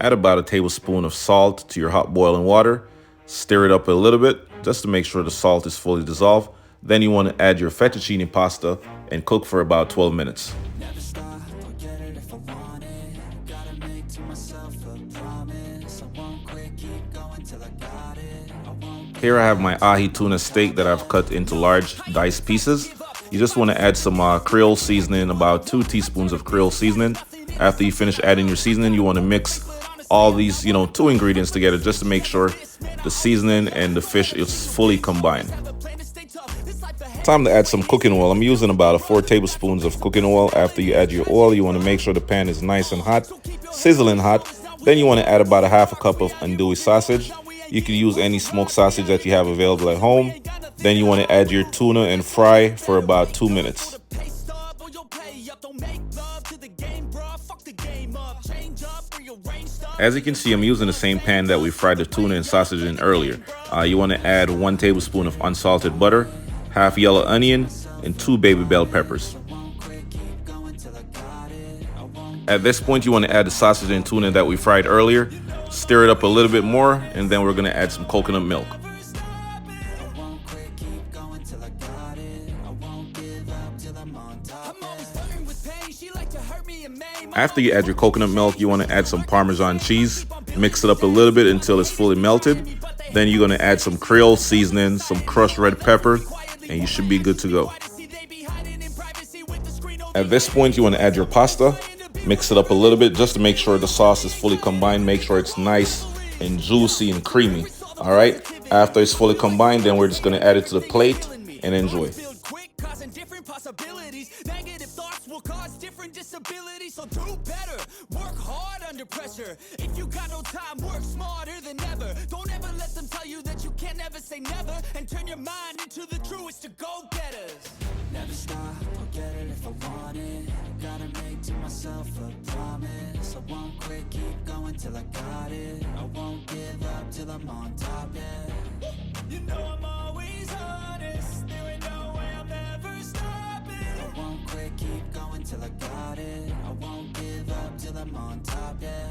Add about a tablespoon of salt to your hot boiling water. Stir it up a little bit just to make sure the salt is fully dissolved. Then you want to add your fettuccine pasta and cook for about 12 minutes. Here I have my ahi tuna steak that I've cut into large diced pieces. You just want to add some creole seasoning, about 2 teaspoons of creole seasoning. After you finish adding your seasoning, you want to mix all these, 2 ingredients together just to make sure the seasoning and the fish is fully combined. Time to add some cooking oil. I'm using about 4 tablespoons of cooking oil. After you add your oil, you want to make sure the pan is nice and hot, sizzling hot. Then you want to add about 1/2 cup of andouille sausage. You can use any smoked sausage that you have available at home. Then you want to add your tuna and fry for about 2 minutes. As you can see, I'm using the same pan that we fried the tuna and sausage in earlier. You want to add 1 tablespoon of unsalted butter, half yellow onion, and 2 baby bell peppers. At this point, you want to add the sausage and tuna that we fried earlier. Stir it up a little bit more, and then we're going to add some coconut milk. After you add your coconut milk, you want to add some Parmesan cheese. Mix it up a little bit until it's fully melted. Then you're going to add some creole seasoning, some crushed red pepper, and you should be good to go. At this point, you want to add your pasta. Mix it up a little bit just to make sure the sauce is fully combined. Make sure it's nice and juicy and creamy. All right. After it's fully combined, then we're just going to add it to the plate and enjoy. Negative thoughts will cause different disabilities, so do better. Work hard under pressure. If you got no time, work smarter than ever. Don't ever let them tell you that you can't ever say never, and turn your mind into the truest to go-getters. Never stop, I'll get it if I want it. Gotta make to myself a promise. I won't quit, keep going till I got it. I won't give up till I'm on top, yeah. You know I'm always honest. There ain't no way I'm ever stopping. I won't quit, keep going till I got it. I won't give up till I'm on top, yeah.